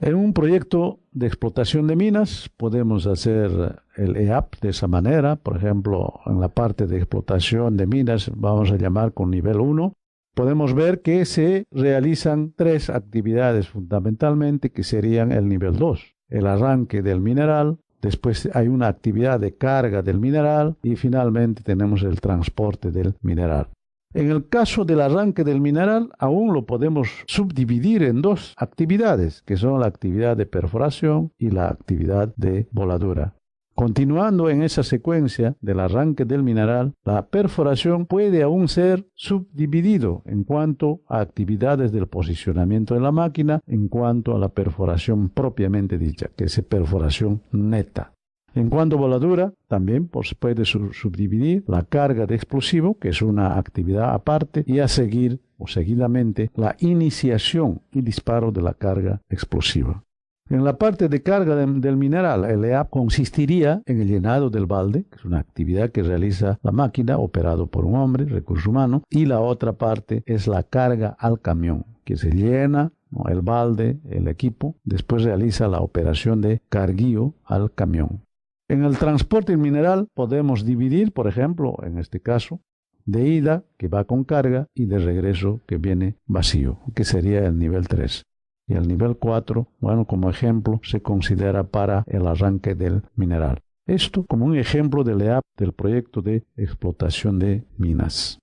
En un proyecto de explotación de minas podemos hacer el EAP de esa manera. Por ejemplo, en la parte de explotación de minas vamos a llamar con nivel 1. Podemos ver que se realizan 3 actividades fundamentalmente que serían el nivel 2. El arranque del mineral, después hay una actividad de carga del mineral y finalmente tenemos el transporte del mineral. En el caso del arranque del mineral, aún lo podemos subdividir en 2 actividades, que son la actividad de perforación y la actividad de voladura. Continuando en esa secuencia del arranque del mineral, la perforación puede aún ser subdividido en cuanto a actividades del posicionamiento de la máquina, en cuanto a la perforación propiamente dicha, que es perforación neta. En cuanto a voladura, también se puede subdividir la carga de explosivo, que es una actividad aparte, y a seguir o seguidamente la iniciación y disparo de la carga explosiva. En la parte de carga del mineral, el EAP consistiría en el llenado del balde, que es una actividad que realiza la máquina operado por un hombre, recurso humano, y la otra parte es la carga al camión, que se llena el balde, el equipo, después realiza la operación de carguío al camión. En el transporte mineral podemos dividir, por ejemplo, en este caso, de ida, que va con carga, y de regreso, que viene vacío, que sería el nivel 3. Y el nivel 4, bueno, como ejemplo, se considera para el arranque del mineral. Esto como un ejemplo del EAP del proyecto de explotación de minas.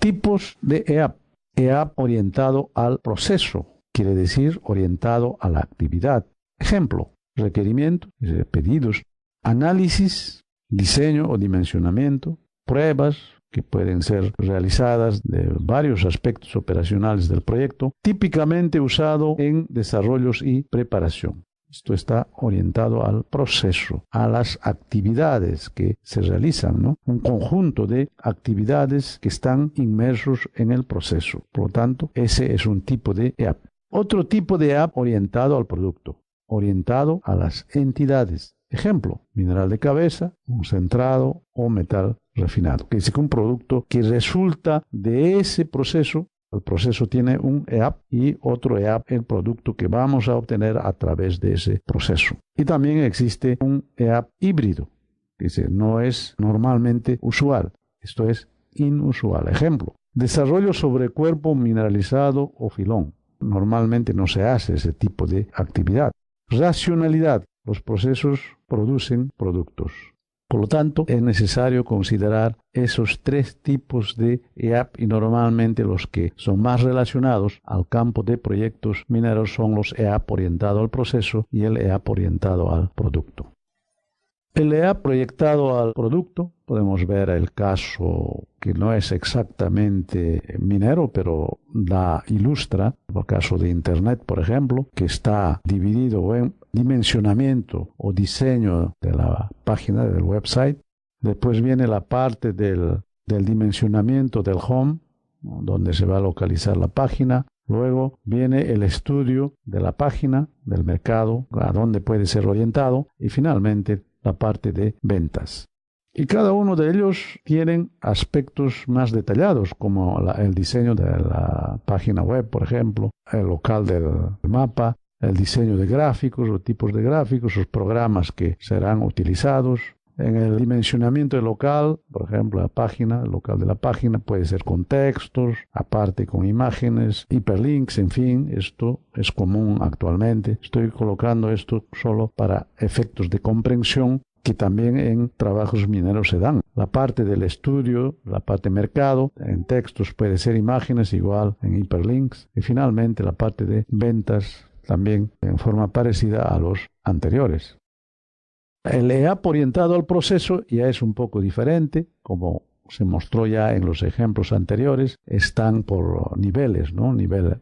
Tipos de EAP. EAP orientado al proceso, quiere decir orientado a la actividad. Ejemplo, requerimientos, pedidos, análisis, diseño o dimensionamiento, pruebas que pueden ser realizadas de varios aspectos operacionales del proyecto, típicamente usado en desarrollos y preparación. Esto está orientado al proceso, a las actividades que se realizan, ¿no? Un conjunto de actividades que están inmersos en el proceso. Por lo tanto, ese es un tipo de EAP. Otro tipo de EAP orientado al producto, orientado a las entidades. Ejemplo, mineral de cabeza, concentrado o metal refinado. Que dice que un producto que resulta de ese proceso, el proceso tiene un EAP y otro EAP, el producto que vamos a obtener a través de ese proceso. Y también existe un EAP híbrido, que dice, no es normalmente usual, esto es inusual. Ejemplo, desarrollo sobre cuerpo mineralizado o filón. Normalmente no se hace ese tipo de actividad. Racionalidad. Los procesos producen productos. Por lo tanto, es necesario considerar esos 3 tipos de EAP y normalmente los que son más relacionados al campo de proyectos mineros son los EAP orientado al proceso y el EAP orientado al producto. El EAP proyectado al producto, podemos ver el caso que no es exactamente minero, pero la ilustra, el caso de Internet, por ejemplo, que está dividido en dimensionamiento o diseño de la página, del website. Después viene la parte del dimensionamiento del home, ¿no?, donde se va a localizar la página. Luego viene el estudio de la página, del mercado, a dónde puede ser orientado. Y finalmente, la parte de ventas. Y cada uno de ellos tienen aspectos más detallados, como el diseño de la página web, por ejemplo, el local del mapa, el diseño de gráficos, los tipos de gráficos, los programas que serán utilizados. En el dimensionamiento del local, por ejemplo, el local de la página puede ser con textos, aparte con imágenes, hiperlinks, en fin, esto es común actualmente. Estoy colocando esto solo para efectos de comprensión que también en trabajos mineros se dan. La parte del estudio, la parte mercado, en textos puede ser imágenes, igual en hiperlinks. Y finalmente la parte de ventas también en forma parecida a los anteriores. El EAP orientado al proceso ya es un poco diferente, como se mostró ya en los ejemplos anteriores, están por niveles, ¿no?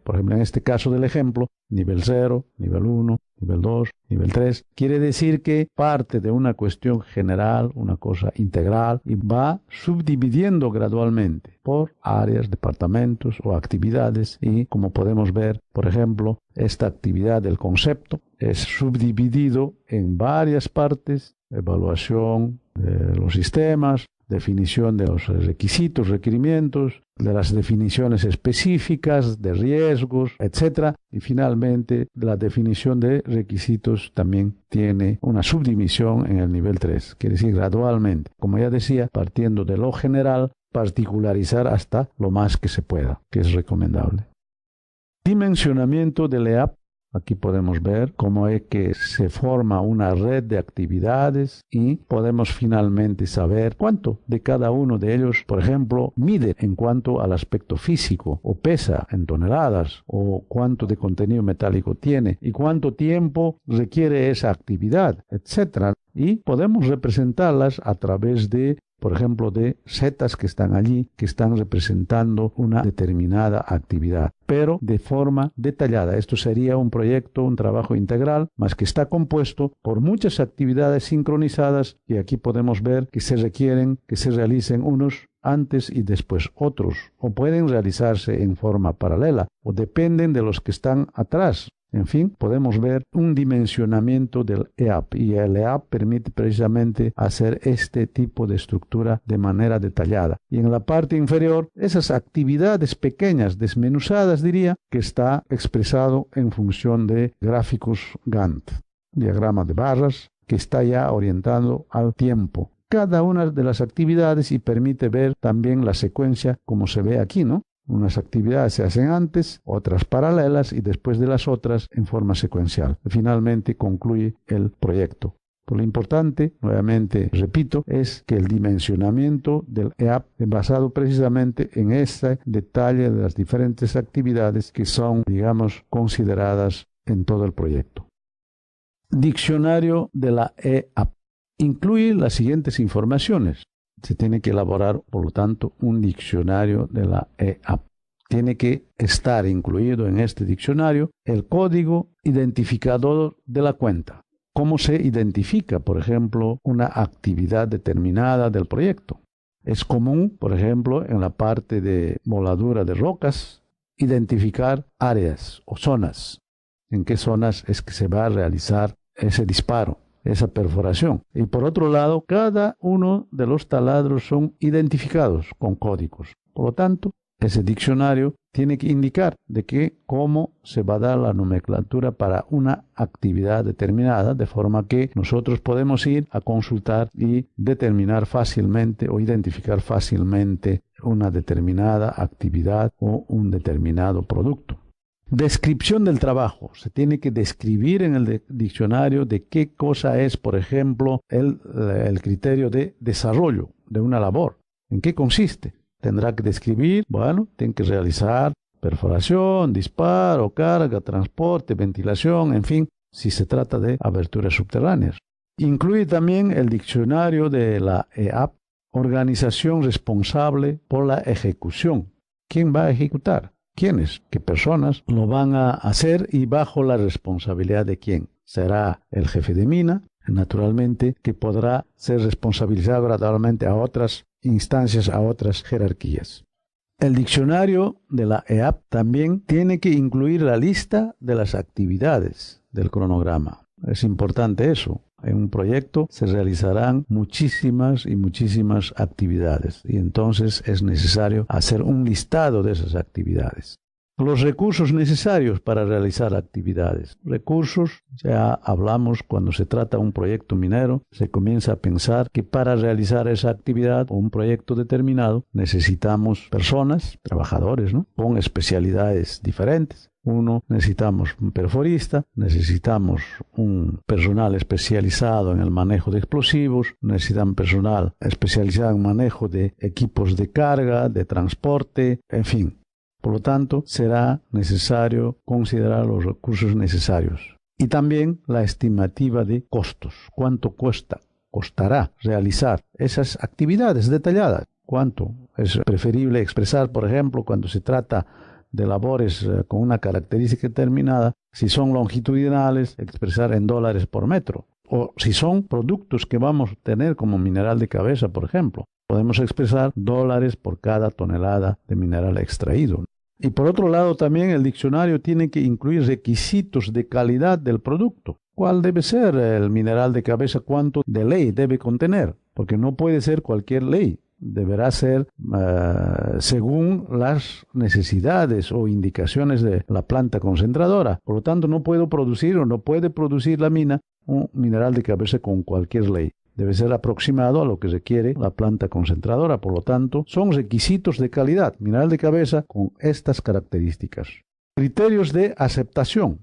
Por ejemplo, en este caso del ejemplo, nivel 0, nivel 1, nivel 2, nivel 3. Quiere decir que parte de una cuestión general, una cosa integral, y va subdividiendo gradualmente por áreas, departamentos o actividades. Y como podemos ver, por ejemplo, esta actividad del concepto es subdividido en varias partes: evaluación de los sistemas, definición de los requisitos, requerimientos, de las definiciones específicas, de riesgos, etc. Y finalmente, la definición de requisitos también tiene una subdivisión en el nivel 3, quiere decir gradualmente, como ya decía, partiendo de lo general, particularizar hasta lo más que se pueda, que es recomendable. Dimensionamiento del EAP. Aquí podemos ver cómo es que se forma una red de actividades y podemos finalmente saber cuánto de cada uno de ellos, por ejemplo, mide en cuanto al aspecto físico o pesa en toneladas o cuánto de contenido metálico tiene y cuánto tiempo requiere esa actividad, etc. Y podemos representarlas a través de, por ejemplo, de setas que están allí, que están representando una determinada actividad, pero de forma detallada. Esto sería un proyecto, un trabajo integral, más que está compuesto por muchas actividades sincronizadas y aquí podemos ver que se requieren que se realicen unos antes y después otros, o pueden realizarse en forma paralela, o dependen de los que están atrás. En fin, podemos ver un dimensionamiento del EAP y el EAP permite precisamente hacer este tipo de estructura de manera detallada. Y en la parte inferior, esas actividades pequeñas, desmenuzadas diría, que está expresado en función de gráficos Gantt, diagrama de barras, que está ya orientado al tiempo. Cada una de las actividades y permite ver también la secuencia como se ve aquí, ¿no? Unas actividades se hacen antes, otras paralelas y después de las otras en forma secuencial. Finalmente concluye el proyecto. Lo importante, nuevamente repito, es que el dimensionamiento del EAP es basado precisamente en este detalle de las diferentes actividades que son, digamos, consideradas en todo el proyecto. Diccionario de la EAP. Incluye las siguientes informaciones. Se tiene que elaborar, por lo tanto, un diccionario de la EAP. Tiene que estar incluido en este diccionario el código identificador de la cuenta. ¿Cómo se identifica, por ejemplo, una actividad determinada del proyecto? Es común, por ejemplo, en la parte de moladura de rocas, identificar áreas o zonas. ¿En qué zonas es que se va a realizar ese disparo, esa perforación? Y por otro lado, cada uno de los taladros son identificados con códigos. Por lo tanto, ese diccionario tiene que indicar cómo se va a dar la nomenclatura para una actividad determinada, de forma que nosotros podemos ir a consultar y determinar fácilmente o identificar fácilmente una determinada actividad o un determinado producto. Descripción del trabajo. Se tiene que describir en el diccionario de qué cosa es, por ejemplo, el criterio de desarrollo de una labor. ¿En qué consiste? Tendrá que describir, tiene que realizar perforación, disparo, carga, transporte, ventilación, en fin, si se trata de aberturas subterráneas. Incluye también el diccionario de la EAP, organización responsable por la ejecución. ¿Quién va a ejecutar? ¿Quiénes? ¿Qué personas lo van a hacer y bajo la responsabilidad de quién? Será el jefe de mina, naturalmente, que podrá ser responsabilizado gradualmente a otras instancias, a otras jerarquías. El diccionario de la EAP también tiene que incluir la lista de las actividades del cronograma. Es importante eso. En un proyecto se realizarán muchísimas y muchísimas actividades y entonces es necesario hacer un listado de esas actividades. Los recursos necesarios para realizar actividades. Recursos, ya hablamos cuando se trata de un proyecto minero, se comienza a pensar que para realizar esa actividad o un proyecto determinado necesitamos personas, trabajadores, con especialidades diferentes. Necesitamos un perforista, necesitamos un personal especializado en el manejo de explosivos, necesitan personal especializado en manejo de equipos de carga, de transporte, en fin. Por lo tanto, será necesario considerar los recursos necesarios. Y también la estimativa de costos. ¿Cuánto costará realizar esas actividades detalladas? ¿Cuánto? Es preferible expresar, por ejemplo, cuando se trata de labores con una característica determinada, si son longitudinales, expresar en dólares por metro. O si son productos que vamos a tener como mineral de cabeza, por ejemplo, podemos expresar dólares por cada tonelada de mineral extraído. Y por otro lado también el diccionario tiene que incluir requisitos de calidad del producto. ¿Cuál debe ser el mineral de cabeza? ¿Cuánto de ley debe contener? porque no puede ser cualquier ley. Deberá ser según las necesidades o indicaciones de la planta concentradora. Por lo tanto, no puedo producir o no puede producir la mina un mineral de cabeza con cualquier ley. Debe ser aproximado a lo que requiere la planta concentradora. Por lo tanto, son requisitos de calidad. Mineral de cabeza con estas características. Criterios de aceptación.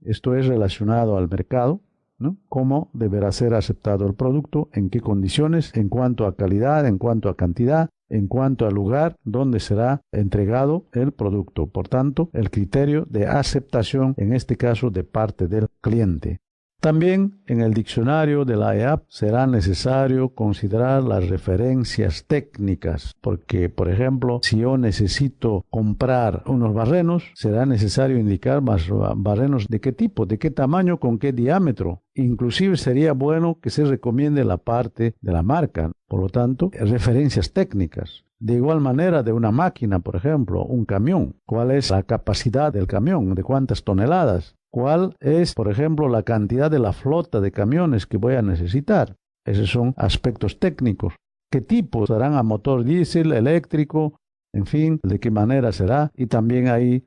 Esto es relacionado al mercado, ¿no? Cómo deberá ser aceptado el producto, en qué condiciones, en cuanto a calidad, en cuanto a cantidad, en cuanto al lugar donde será entregado el producto. Por tanto, el criterio de aceptación, en este caso, de parte del cliente. También en el diccionario de la EAP será necesario considerar las referencias técnicas, porque, por ejemplo, si yo necesito comprar unos barrenos, será necesario indicar más barrenos de qué tipo, de qué tamaño, con qué diámetro. Inclusive sería bueno que se recomiende la parte de la marca, por lo tanto, referencias técnicas. De igual manera, de una máquina, por ejemplo, un camión, ¿cuál es la capacidad del camión? ¿De cuántas toneladas? ¿Cuál es, por ejemplo, la cantidad de la flota de camiones que voy a necesitar? Esos son aspectos técnicos. ¿Qué tipo? ¿Serán a motor diésel, eléctrico? En fin, ¿de qué manera será? Y también ahí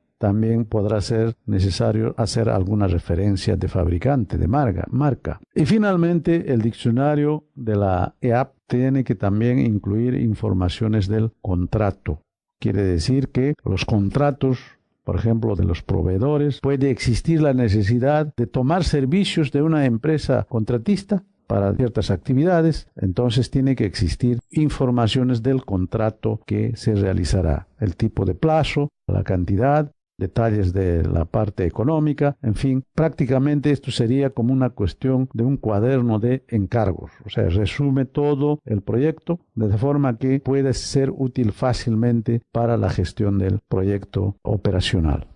podrá ser necesario hacer alguna referencia de fabricante, de marca. Y finalmente, el diccionario de la EAP tiene que también incluir informaciones del contrato. Quiere decir que los contratos, por ejemplo, de los proveedores, puede existir la necesidad de tomar servicios de una empresa contratista para ciertas actividades, entonces tiene que existir informaciones del contrato que se realizará, el tipo de plazo, la cantidad, detalles de la parte económica, en fin, prácticamente esto sería como una cuestión de un cuaderno de encargos, o sea, resume todo el proyecto de forma que puede ser útil fácilmente para la gestión del proyecto operacional.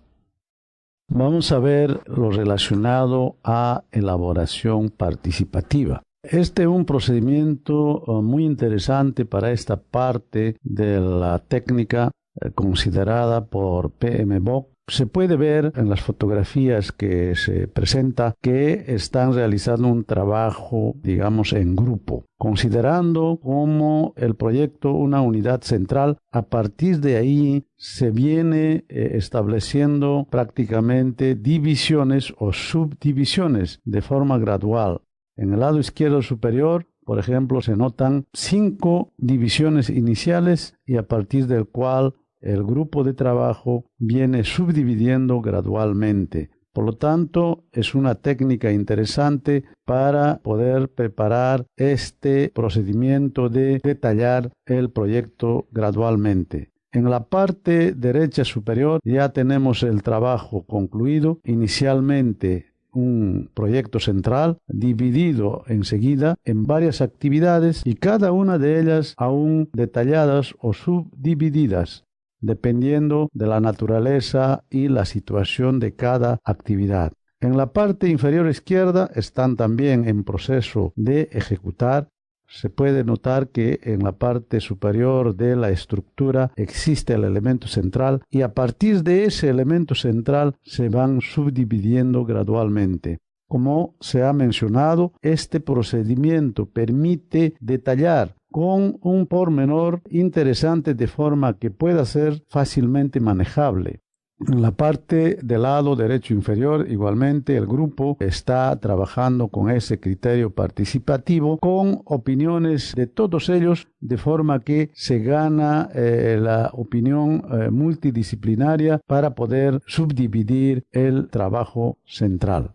Vamos a ver lo relacionado a elaboración participativa. Este es un procedimiento muy interesante para esta parte de la técnica considerada por PMBOK. Se puede ver en las fotografías que se presenta que están realizando un trabajo, digamos, en grupo, considerando como el proyecto una unidad central. A partir de ahí se viene estableciendo prácticamente divisiones o subdivisiones de forma gradual. En el lado izquierdo superior, por ejemplo, se notan 5 divisiones iniciales y a partir del cual el grupo de trabajo viene subdividiendo gradualmente. Por lo tanto, es una técnica interesante para poder preparar este procedimiento de detallar el proyecto gradualmente. En la parte derecha superior ya tenemos el trabajo concluido. Inicialmente un proyecto central dividido enseguida en varias actividades y cada una de ellas aún detalladas o subdivididas, dependiendo de la naturaleza y la situación de cada actividad. En la parte inferior izquierda están también en proceso de ejecutar. Se puede notar que en la parte superior de la estructura existe el elemento central y a partir de ese elemento central se van subdividiendo gradualmente. Como se ha mencionado, este procedimiento permite detallar con un pormenor interesante de forma que pueda ser fácilmente manejable. En la parte del lado derecho inferior, igualmente, el grupo está trabajando con ese criterio participativo, con opiniones de todos ellos, de forma que se gana la opinión multidisciplinaria para poder subdividir el trabajo central.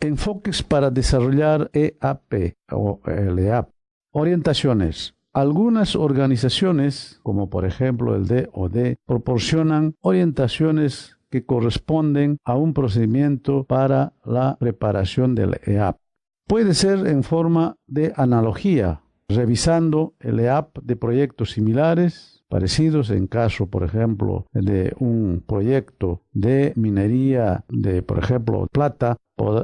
Enfoques para desarrollar EAP o el EAP. Orientaciones. Algunas organizaciones, como por ejemplo el DoD, proporcionan orientaciones que corresponden a un procedimiento para la preparación del EAP. Puede ser en forma de analogía, revisando el EAP de proyectos similares, parecidos en caso, por ejemplo, de un proyecto de minería de, por ejemplo, plata.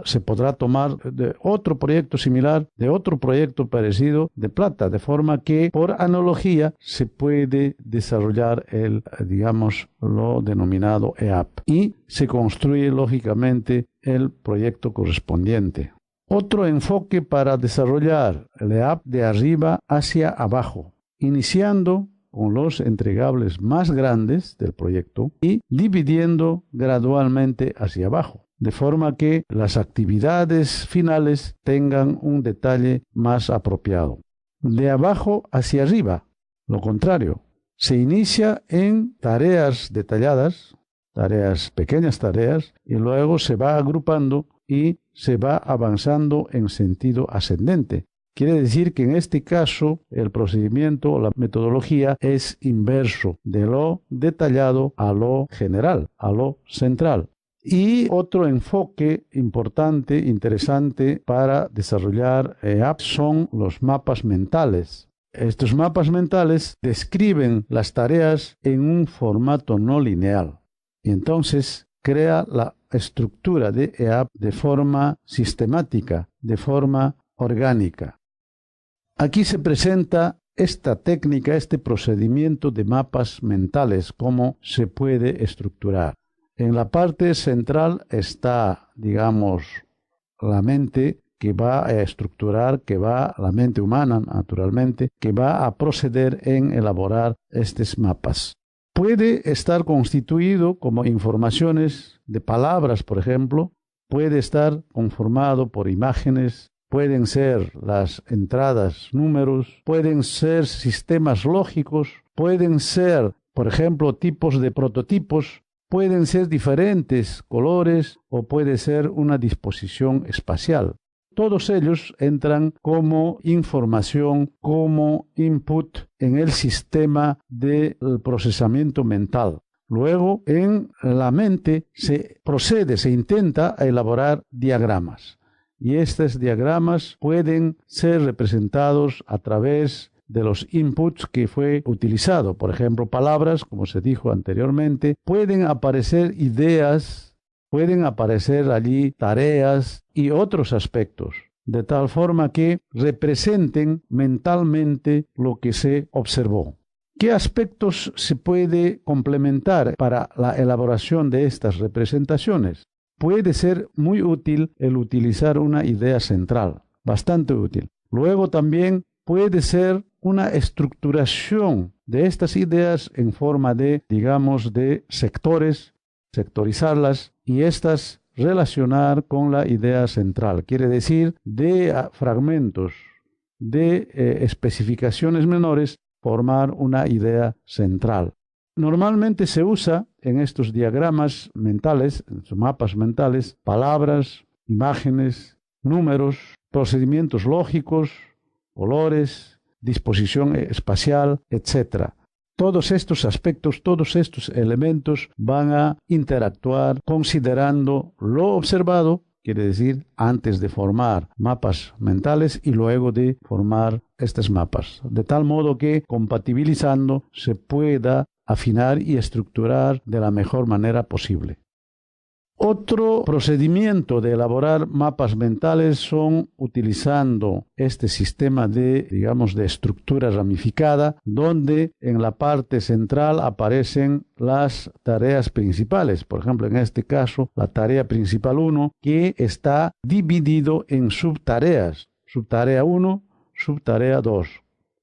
Se podrá tomar de otro proyecto similar, de otro proyecto parecido de plata, de forma que por analogía se puede desarrollar lo denominado EAP y se construye lógicamente el proyecto correspondiente. Otro enfoque para desarrollar el EAP de arriba hacia abajo, iniciando con los entregables más grandes del proyecto y dividiendo gradualmente hacia abajo, de forma que las actividades finales tengan un detalle más apropiado. De abajo hacia arriba, lo contrario, se inicia en tareas detalladas, pequeñas tareas, y luego se va agrupando y se va avanzando en sentido ascendente. Quiere decir que en este caso el procedimiento o la metodología es inverso, de lo detallado a lo general, a lo central. Y otro enfoque importante, interesante para desarrollar EAP son los mapas mentales. Estos mapas mentales describen las tareas en un formato no lineal y entonces crea la estructura de EAP de forma sistemática, de forma orgánica. Aquí se presenta esta técnica, este procedimiento de mapas mentales, cómo se puede estructurar. En la parte central está, digamos, la mente que va a estructurar, la mente humana, naturalmente, que va a proceder en elaborar estos mapas. Puede estar constituido como informaciones de palabras, por ejemplo, puede estar conformado por imágenes, pueden ser las entradas, números, pueden ser sistemas lógicos, pueden ser, por ejemplo, tipos de prototipos, pueden ser diferentes colores o puede ser una disposición espacial. Todos ellos entran como información, como input en el sistema del procesamiento mental. Luego, en la mente se intenta elaborar diagramas. Y estos diagramas pueden ser representados a través de los inputs que fue utilizado. Por ejemplo, palabras, como se dijo anteriormente, pueden aparecer ideas, pueden aparecer allí tareas y otros aspectos, de tal forma que representen mentalmente lo que se observó. ¿Qué aspectos se puede complementar para la elaboración de estas representaciones? Puede ser muy útil el utilizar una idea central, bastante útil. Luego también puede ser una estructuración de estas ideas en forma de, digamos, de sectores, sectorizarlas y estas relacionar con la idea central. Quiere decir, de fragmentos, de especificaciones menores, formar una idea central. Normalmente se usa en estos diagramas mentales, en sus mapas mentales, palabras, imágenes, números, procedimientos lógicos, colores, disposición espacial, etc. Todos estos aspectos, todos estos elementos van a interactuar considerando lo observado, quiere decir, antes de formar mapas mentales y luego de formar estos mapas, de tal modo que compatibilizando se pueda afinar y estructurar de la mejor manera posible. Otro procedimiento de elaborar mapas mentales son utilizando este sistema de, digamos, de estructura ramificada, donde en la parte central aparecen las tareas principales. Por ejemplo, en este caso, la tarea principal 1, que está dividido en subtareas. Subtarea 1, subtarea 2.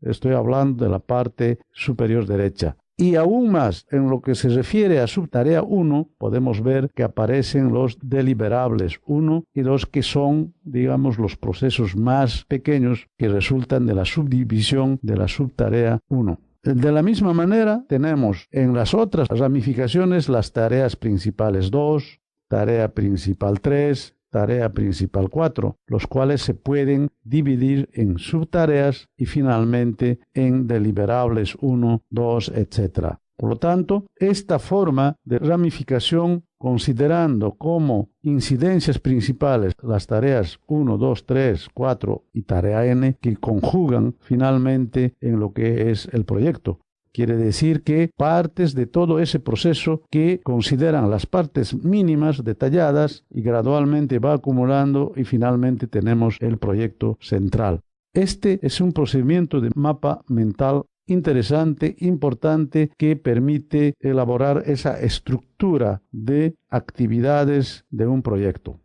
Estoy hablando de la parte superior derecha. Y aún más, en lo que se refiere a subtarea 1, podemos ver que aparecen los deliberables 1 y 2, que son, digamos, los procesos más pequeños que resultan de la subdivisión de la subtarea 1. De la misma manera, tenemos en las otras ramificaciones las tareas principales 2, tarea principal 3, tarea principal 4, los cuales se pueden dividir en subtareas y finalmente en deliberables 1, 2, etc. Por lo tanto, esta forma de ramificación, considerando como incidencias principales las tareas 1, 2, 3, 4 y tarea n, que conjugan finalmente en lo que es el proyecto. Quiere decir que partes de todo ese proceso que consideran las partes mínimas detalladas y gradualmente va acumulando y finalmente tenemos el proyecto central. Este es un procedimiento de mapa mental interesante, importante, que permite elaborar esa estructura de actividades de un proyecto.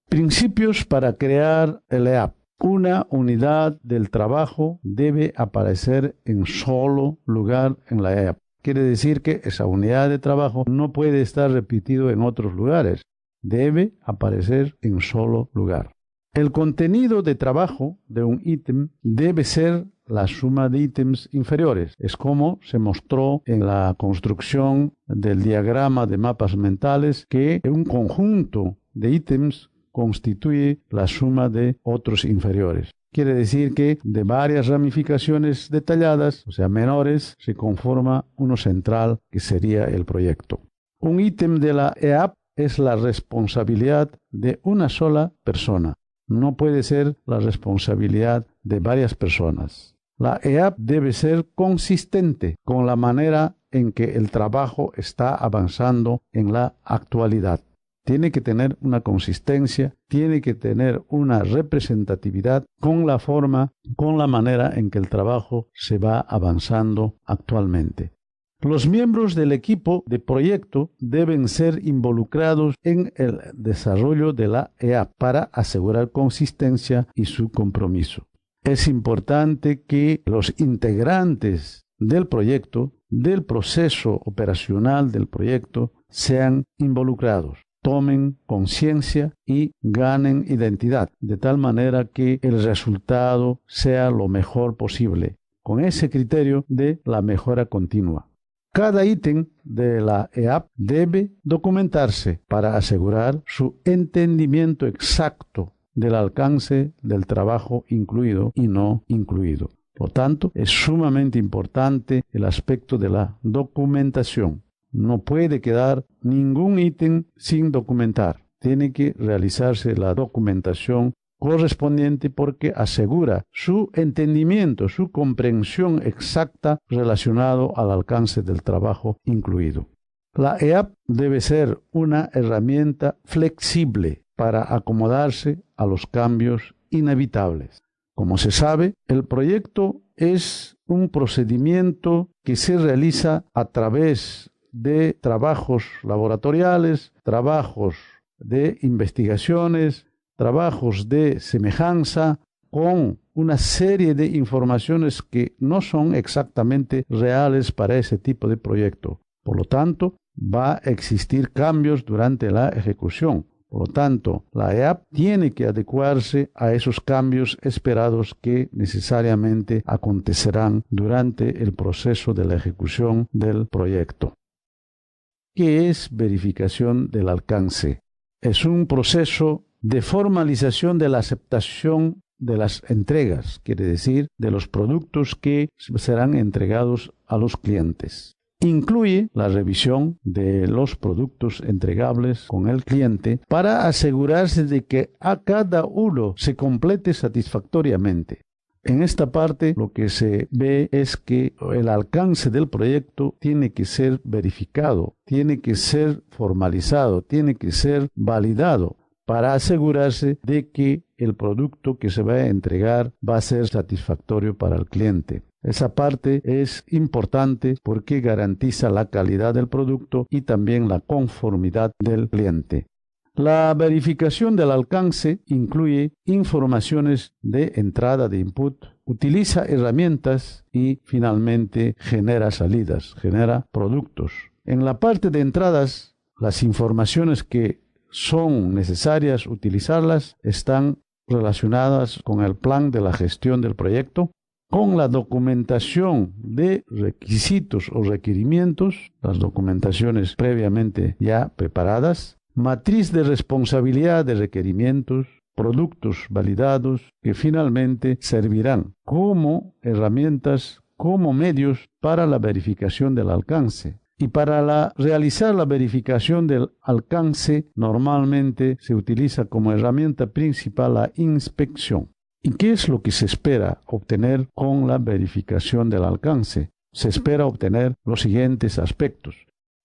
Principios para crear el EAP. Una unidad del trabajo debe aparecer en solo lugar en la EAP. Quiere decir que esa unidad de trabajo no puede estar repetido en otros lugares. Debe aparecer en solo lugar. El contenido de trabajo de un ítem debe ser la suma de ítems inferiores. Es como se mostró en la construcción del diagrama de mapas mentales, que un conjunto de ítems constituye la suma de otros inferiores. Quiere decir que de varias ramificaciones detalladas, o sea, menores, se conforma uno central que sería el proyecto. Un ítem de la EAP es la responsabilidad de una sola persona. No puede ser la responsabilidad de varias personas. La EAP debe ser consistente con la manera en que el trabajo está avanzando en la actualidad. Tiene que tener una consistencia, tiene que tener una representatividad con la forma, con la manera en que el trabajo se va avanzando actualmente. Los miembros del equipo de proyecto deben ser involucrados en el desarrollo de la EAP para asegurar consistencia y su compromiso. Es importante que los integrantes del proyecto, del proceso operacional del proyecto, sean involucrados, tomen conciencia y ganen identidad, de tal manera que el resultado sea lo mejor posible, con ese criterio de la mejora continua. Cada ítem de la EAP debe documentarse para asegurar su entendimiento exacto del alcance del trabajo incluido y no incluido. Por tanto, es sumamente importante el aspecto de la documentación. No puede quedar ningún ítem sin documentar. Tiene que realizarse la documentación correspondiente porque asegura su entendimiento, su comprensión exacta relacionado al alcance del trabajo incluido. La EAP debe ser una herramienta flexible para acomodarse a los cambios inevitables. Como se sabe, el proyecto es un procedimiento que se realiza a través de trabajos laboratoriales, trabajos de investigaciones, trabajos de semejanza, con una serie de informaciones que no son exactamente reales para ese tipo de proyecto. Por lo tanto, va a existir cambios durante la ejecución. Por lo tanto, la EAP tiene que adecuarse a esos cambios esperados que necesariamente acontecerán durante el proceso de la ejecución del proyecto. ¿Qué es verificación del alcance? Es un proceso de formalización de la aceptación de las entregas, quiere decir, de los productos que serán entregados a los clientes. Incluye la revisión de los productos entregables con el cliente para asegurarse de que a cada uno se complete satisfactoriamente. En esta parte lo que se ve es que el alcance del proyecto tiene que ser verificado, tiene que ser formalizado, tiene que ser validado para asegurarse de que el producto que se va a entregar va a ser satisfactorio para el cliente. Esa parte es importante porque garantiza la calidad del producto y también la conformidad del cliente. La verificación del alcance incluye informaciones de entrada de input, utiliza herramientas y finalmente genera salidas, genera productos. En la parte de entradas, las informaciones que son necesarias utilizarlas están relacionadas con el plan de la gestión del proyecto, con la documentación de requisitos o requerimientos, las documentaciones previamente ya preparadas, matriz de responsabilidad de requerimientos, productos validados que finalmente servirán como herramientas, como medios para la verificación del alcance. Y para realizar la verificación del alcance, normalmente se utiliza como herramienta principal la inspección. ¿Y qué es lo que se espera obtener con la verificación del alcance? Se espera obtener los siguientes aspectos.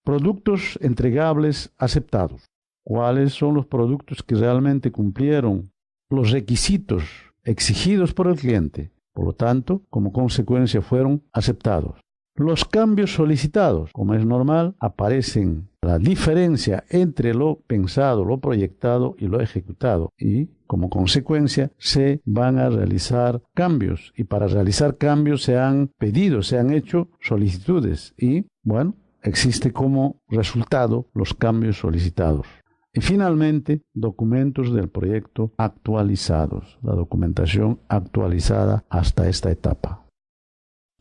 Productos entregables aceptados. ¿Cuáles son los productos que realmente cumplieron los requisitos exigidos por el cliente? Por lo tanto, como consecuencia fueron aceptados. Los cambios solicitados, como es normal, aparecen la diferencia entre lo pensado, lo proyectado y lo ejecutado. Y como consecuencia se van a realizar cambios. Y para realizar cambios se han pedido, se han hecho solicitudes. Y bueno, existe como resultado los cambios solicitados. Y finalmente, documentos del proyecto actualizados, la documentación actualizada hasta esta etapa.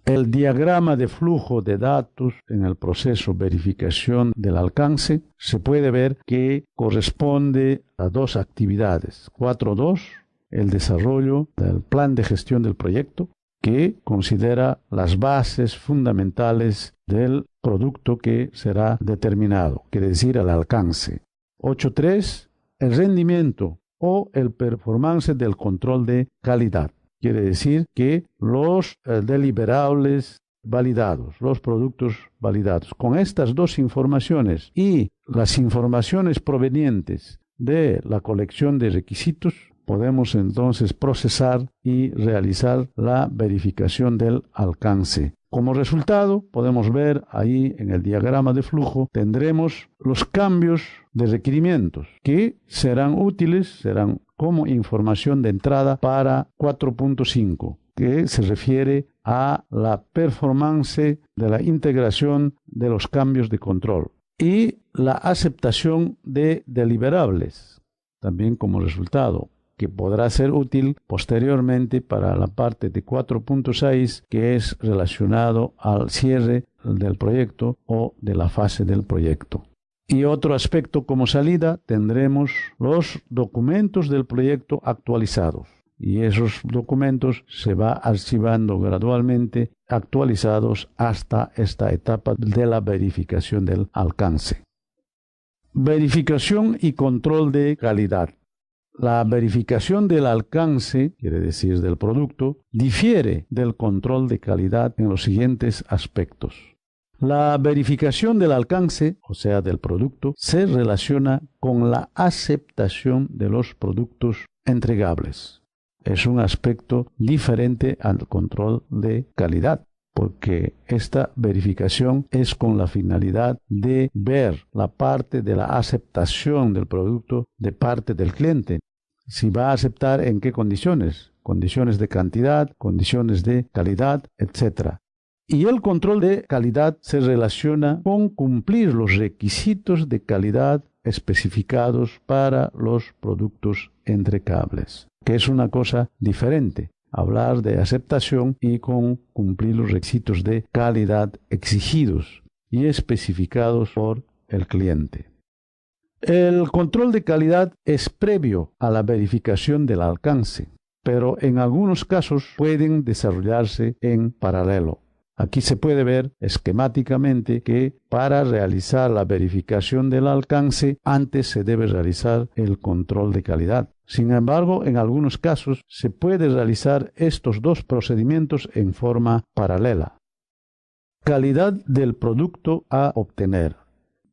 El diagrama de flujo de datos en el proceso verificación del alcance se puede ver que corresponde a dos actividades. 4.2, el desarrollo del plan de gestión del proyecto, que considera las bases fundamentales del producto que será determinado, quiere decir el alcance. 8.3, el rendimiento o el performance del control de calidad. Quiere decir que los deliverables validados, los productos validados. Con estas dos informaciones y las informaciones provenientes de la colección de requisitos, podemos entonces procesar y realizar la verificación del alcance. Como resultado, podemos ver ahí en el diagrama de flujo, tendremos los cambios de requerimientos que serán útiles, serán como información de entrada para 4.5, que se refiere a la performance de la integración de los cambios de control y la aceptación de deliverables, también como resultado, que podrá ser útil posteriormente para la parte de 4.6, que es relacionado al cierre del proyecto o de la fase del proyecto. Y otro aspecto como salida, tendremos los documentos del proyecto actualizados. Y esos documentos se va archivando gradualmente, actualizados hasta esta etapa de la verificación del alcance. Verificación y control de calidad. La verificación del alcance, quiere decir del producto, difiere del control de calidad en los siguientes aspectos. La verificación del alcance, o sea, del producto, se relaciona con la aceptación de los productos entregables. Es un aspecto diferente al control de calidad, porque esta verificación es con la finalidad de ver la parte de la aceptación del producto de parte del cliente. Si va a aceptar en qué condiciones, condiciones de cantidad, condiciones de calidad, etc. Y el control de calidad se relaciona con cumplir los requisitos de calidad especificados para los productos entregables, que es una cosa diferente. Hablar de aceptación y con cumplir los requisitos de calidad exigidos y especificados por el cliente. El control de calidad es previo a la verificación del alcance, pero en algunos casos pueden desarrollarse en paralelo. Aquí se puede ver esquemáticamente que para realizar la verificación del alcance, antes se debe realizar el control de calidad. Sin embargo, en algunos casos se puede realizar estos dos procedimientos en forma paralela. Calidad del producto a obtener.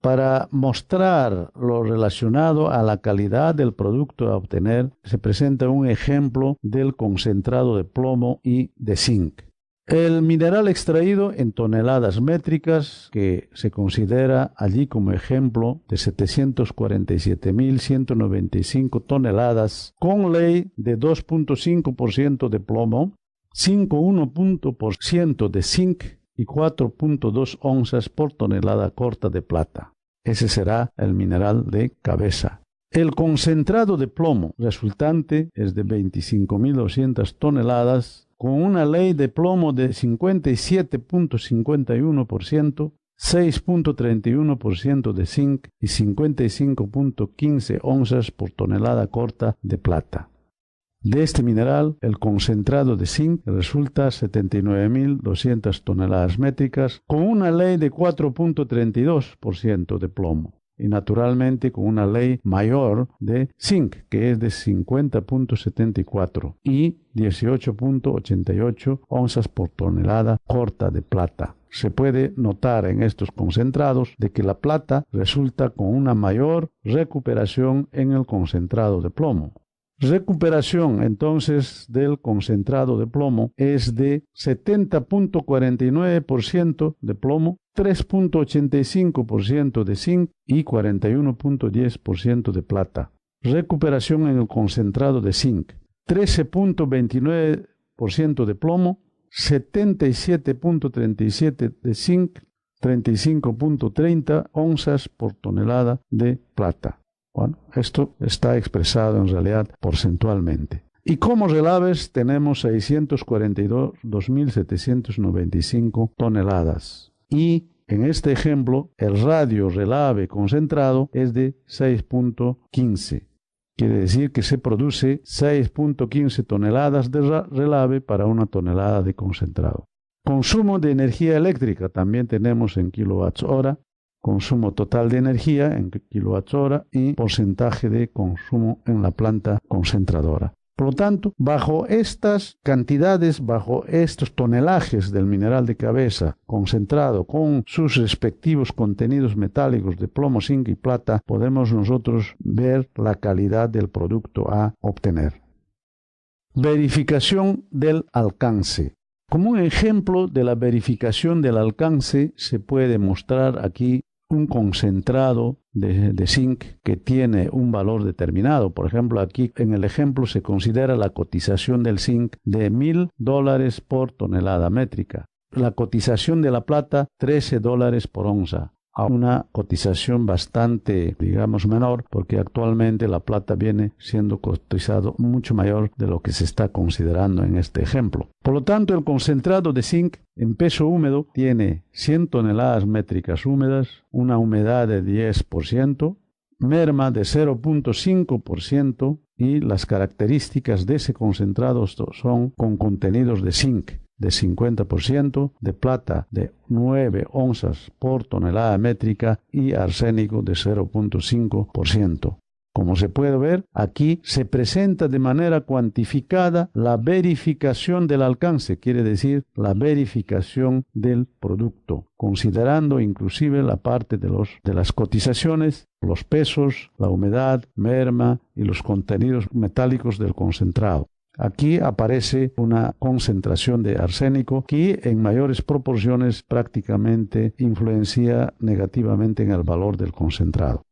Para mostrar lo relacionado a la calidad del producto a obtener, se presenta un ejemplo del concentrado de plomo y de zinc. El mineral extraído en toneladas métricas, que se considera allí como ejemplo de 747.195 toneladas, con ley de 2.5% de plomo, 5,1% de zinc y 4.2 onzas por tonelada corta de plata. Ese será el mineral de cabeza. El concentrado de plomo resultante es de 25.200 toneladas, con una ley de plomo de 57.51%, 6.31% de zinc y 55.15 onzas por tonelada corta de plata. De este mineral, el concentrado de zinc resulta 79.200 toneladas métricas, con una ley de 4.32% de plomo. Y naturalmente con una ley mayor de zinc, que es de 50.74 y 18.88 onzas por tonelada corta de plata. Se puede notar en estos concentrados de que la plata resulta con una mayor recuperación en el concentrado de plomo. Recuperación entonces del concentrado de plomo es de 70.49% de plomo, 3.85% de zinc y 41.10% de plata. Recuperación en el concentrado de zinc, 13.29% de plomo, 77.37% de zinc, 35.30 onzas por tonelada de plata. Bueno, esto está expresado en realidad porcentualmente. Y como relaves tenemos 642.795 toneladas. Y en este ejemplo, el radio relave concentrado es de 6.15. Quiere decir que se produce 6.15 toneladas de relave para una tonelada de concentrado. Consumo de energía eléctrica también tenemos en kilowatts hora. Consumo total de energía en kilowatts-hora y porcentaje de consumo en la planta concentradora. Por lo tanto, bajo estas cantidades, bajo estos tonelajes del mineral de cabeza concentrado con sus respectivos contenidos metálicos de plomo, zinc y plata, podemos nosotros ver la calidad del producto a obtener. Verificación del alcance. Como un ejemplo de la verificación del alcance, se puede mostrar aquí un concentrado de zinc que tiene un valor determinado. Por ejemplo, aquí en el ejemplo se considera la cotización del zinc de $1,000 por tonelada métrica. La cotización de la plata, $13 por onza. A una cotización bastante, digamos, menor, porque actualmente la plata viene siendo cotizado mucho mayor de lo que se está considerando en este ejemplo. Por lo tanto, el concentrado de zinc en peso húmedo tiene 100 toneladas métricas húmedas, una humedad de 10%, merma de 0.5% y las características de ese concentrado son con contenidos de zinc de 50%, de plata de 9 onzas por tonelada métrica y arsénico de 0.5%. Como se puede ver, aquí se presenta de manera cuantificada la verificación del alcance, quiere decir la verificación del producto, considerando inclusive la parte de las cotizaciones, los pesos, la humedad, merma y los contenidos metálicos del concentrado. Aquí aparece una concentración de arsénico que en mayores proporciones prácticamente influencia negativamente en el valor del concentrado.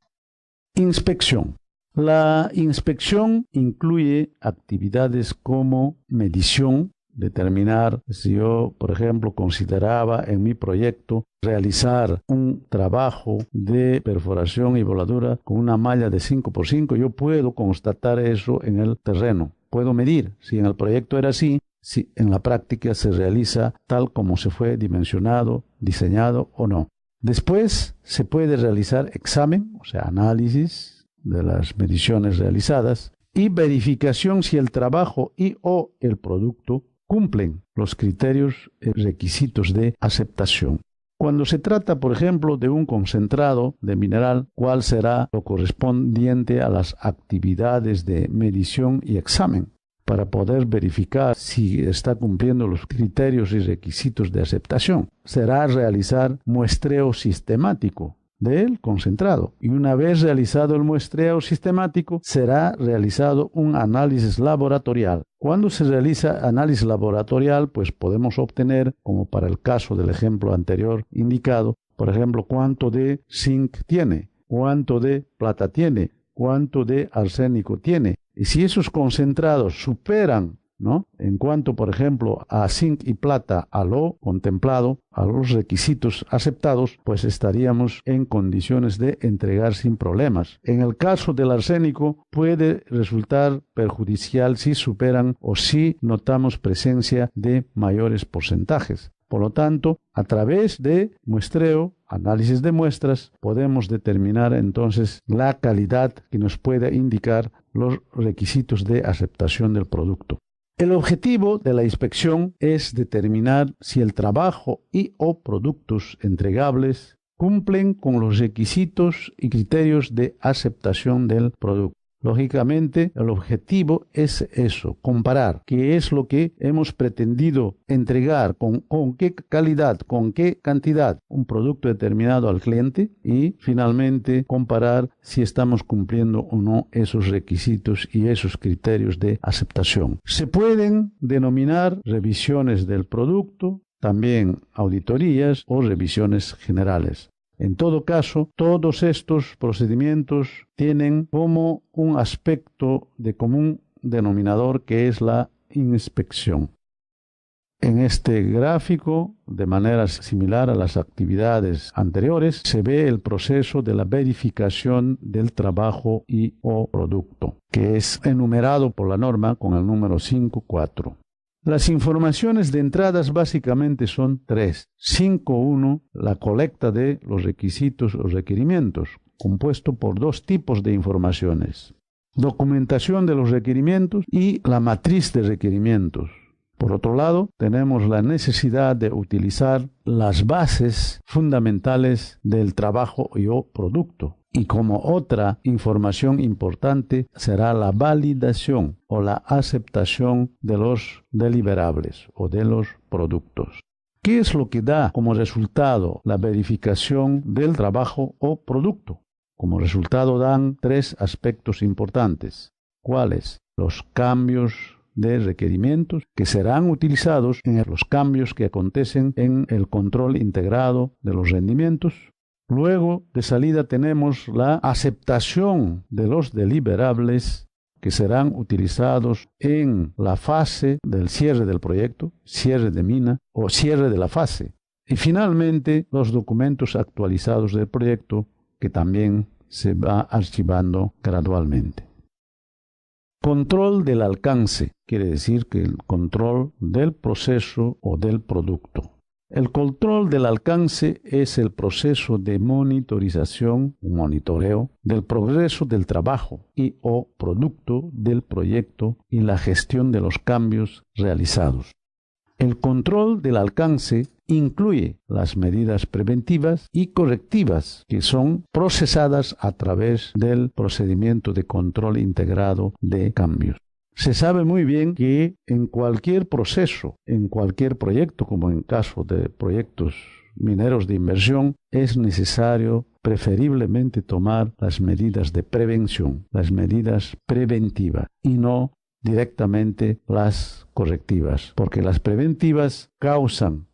Inspección. La inspección incluye actividades como medición, determinar si yo, por ejemplo, consideraba en mi proyecto realizar un trabajo de perforación y voladura con una malla de 5x5, yo puedo constatar eso en el terreno. Puedo medir si en el proyecto era así, si en la práctica se realiza tal como se fue dimensionado, diseñado o no. Después se puede realizar examen, o sea, análisis de las mediciones realizadas y verificación si el trabajo y o el producto cumplen los criterios y requisitos de aceptación. Cuando se trata, por ejemplo, de un concentrado de mineral, ¿cuál será lo correspondiente a las actividades de medición y examen? Para poder verificar si está cumpliendo los criterios y requisitos de aceptación, será realizar muestreo sistemático del concentrado. Y una vez realizado el muestreo sistemático, será realizado un análisis laboratorial. Cuando se realiza análisis laboratorial, pues podemos obtener, como para el caso del ejemplo anterior indicado, por ejemplo, cuánto de zinc tiene, cuánto de plata tiene, cuánto de arsénico tiene. Y si esos concentrados superan, ¿no?, en cuanto, por ejemplo, a zinc y plata, a lo contemplado, a los requisitos aceptados, pues estaríamos en condiciones de entregar sin problemas. En el caso del arsénico, puede resultar perjudicial si superan o si notamos presencia de mayores porcentajes. Por lo tanto, a través de muestreo, análisis de muestras, podemos determinar entonces la calidad que nos puede indicar los requisitos de aceptación del producto. El objetivo de la inspección es determinar si el trabajo y o productos entregables cumplen con los requisitos y criterios de aceptación del producto. Lógicamente, el objetivo es eso, comparar qué es lo que hemos pretendido entregar, con qué calidad, con qué cantidad, un producto determinado al cliente y finalmente comparar si estamos cumpliendo o no esos requisitos y esos criterios de aceptación. Se pueden denominar revisiones del producto, también auditorías o revisiones generales. En todo caso, todos estos procedimientos tienen como un aspecto de común denominador que es la inspección. En este gráfico, de manera similar a las actividades anteriores, se ve el proceso de la verificación del trabajo y o producto, que es enumerado por la norma con el número 5.4. Las informaciones de entradas básicamente son tres. 5.1, la colecta de los requisitos o requerimientos, compuesto por dos tipos de informaciones. Documentación de los requerimientos y la matriz de requerimientos. Por otro lado, tenemos la necesidad de utilizar las bases fundamentales del trabajo y o producto. Y como otra información importante será la validación o la aceptación de los deliberables o de los productos. ¿Qué es lo que da como resultado la verificación del trabajo o producto? Como resultado dan tres aspectos importantes. ¿Cuáles? Los cambios de requerimientos que serán utilizados en los cambios que acontecen en el control integrado de los rendimientos. Luego, de salida, tenemos la aceptación de los deliberables que serán utilizados en la fase del cierre del proyecto, cierre de mina o cierre de la fase. Y finalmente, los documentos actualizados del proyecto que también se va archivando gradualmente. Control del alcance, quiere decir que el control del proceso o del producto. El control del alcance es el proceso de monitorización, monitoreo, del progreso del trabajo y o producto del proyecto y la gestión de los cambios realizados. El control del alcance incluye las medidas preventivas y correctivas que son procesadas a través del procedimiento de control integrado de cambios. Se sabe muy bien que en cualquier proceso, en cualquier proyecto, como en caso de proyectos mineros de inversión, es necesario preferiblemente tomar las medidas de prevención, las medidas preventivas y no directamente las correctivas, porque las preventivas causan,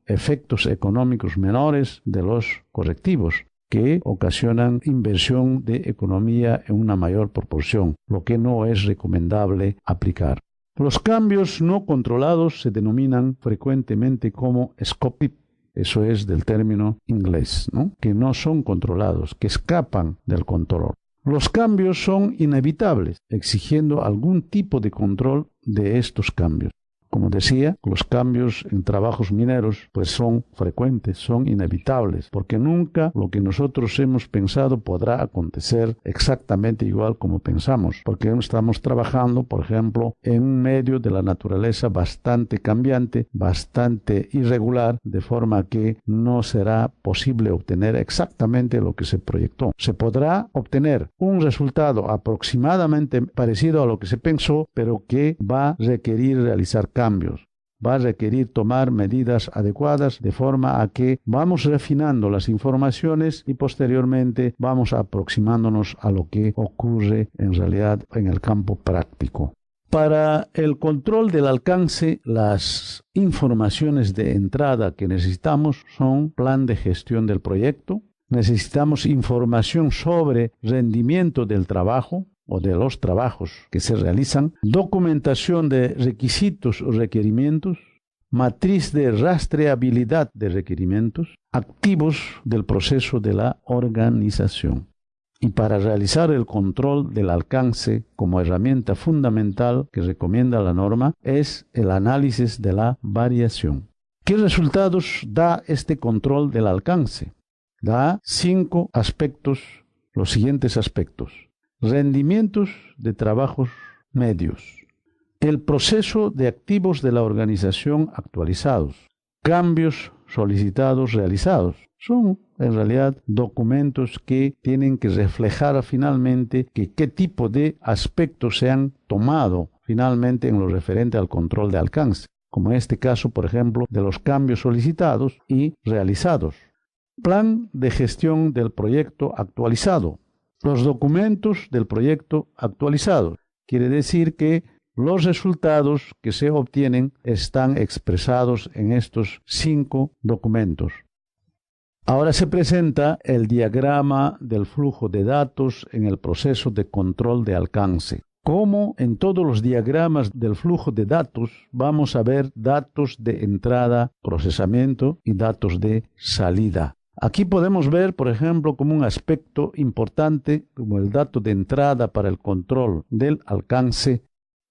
efectos económicos menores de los correctivos, que ocasionan inversión de economía en una mayor proporción, lo que no es recomendable aplicar. Los cambios no controlados se denominan frecuentemente como scope, eso es del término inglés, que no son controlados, que escapan del control. Los cambios son inevitables, exigiendo algún tipo de control de estos cambios. Como decía, los cambios en trabajos mineros son frecuentes, son inevitables, porque nunca lo que nosotros hemos pensado podrá acontecer exactamente igual como pensamos, porque estamos trabajando, por ejemplo, en un medio de la naturaleza bastante cambiante, bastante irregular, de forma que no será posible obtener exactamente lo que se proyectó. Se podrá obtener un resultado aproximadamente parecido a lo que se pensó, pero que va a requerir realizar cambios. Va a requerir tomar medidas adecuadas de forma a que vamos refinando las informaciones y posteriormente vamos aproximándonos a lo que ocurre en realidad en el campo práctico. Para el control del alcance, las informaciones de entrada que necesitamos son plan de gestión del proyecto, necesitamos información sobre rendimiento del trabajo, o de los trabajos que se realizan, documentación de requisitos o requerimientos, matriz de rastreabilidad de requerimientos, activos del proceso de la organización. Y para realizar el control del alcance como herramienta fundamental que recomienda la norma es el análisis de la variación. ¿Qué resultados da este control del alcance? Da 5 aspectos, los siguientes aspectos. Rendimientos de trabajos medios. El proceso de activos de la organización actualizados. Cambios solicitados realizados. Son en realidad documentos que tienen que reflejar finalmente qué tipo de aspectos se han tomado finalmente en lo referente al control de alcance, como en este caso, por ejemplo, de los cambios solicitados y realizados. Plan de gestión del proyecto actualizado. Los documentos del proyecto actualizado. Quiere decir que los resultados que se obtienen están expresados en estos 5 documentos. Ahora se presenta el diagrama del flujo de datos en el proceso de control de alcance. Como en todos los diagramas del flujo de datos, vamos a ver datos de entrada, procesamiento y datos de salida. Aquí podemos ver, por ejemplo, como un aspecto importante, como el dato de entrada para el control del alcance,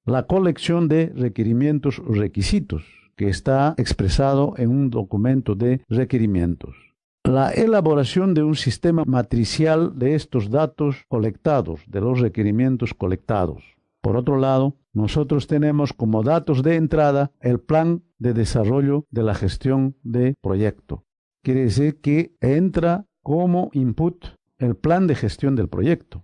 la colección de requerimientos o requisitos, que está expresado en un documento de requerimientos. La elaboración de un sistema matricial de estos datos colectados, de los requerimientos colectados. Por otro lado, nosotros tenemos como datos de entrada el plan de desarrollo de la gestión de proyecto. Quiere decir que entra como input el plan de gestión del proyecto.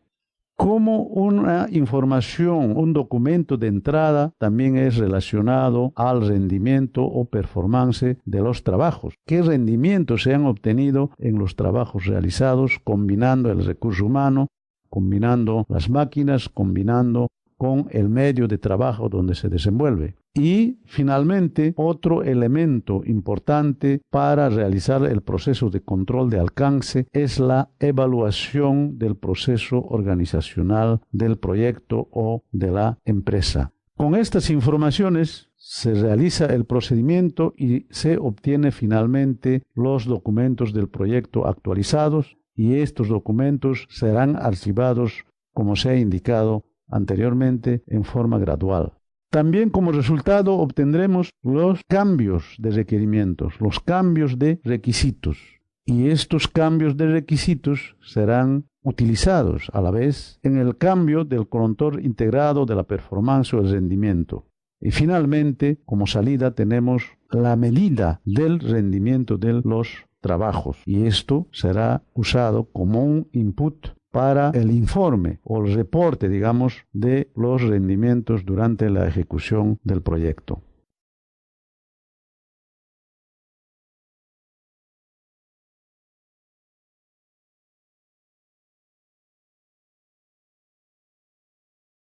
Como una información, un documento de entrada también es relacionado al rendimiento o performance de los trabajos. ¿Qué rendimientos se han obtenido en los trabajos realizados combinando el recurso humano, combinando las máquinas, combinando con el medio de trabajo donde se desenvuelve? Y finalmente, otro elemento importante para realizar el proceso de control de alcance es la evaluación del proceso organizacional del proyecto o de la empresa. Con estas informaciones se realiza el procedimiento y se obtiene finalmente los documentos del proyecto actualizados, y estos documentos serán archivados, como se ha indicado anteriormente, en forma gradual. También como resultado obtendremos los cambios de requerimientos, los cambios de requisitos. Y estos cambios de requisitos serán utilizados a la vez en el cambio del control integrado de la performance o el rendimiento. Y finalmente, como salida, tenemos la medida del rendimiento de los trabajos. Y esto será usado como un input para el informe o el reporte, digamos, de los rendimientos durante la ejecución del proyecto.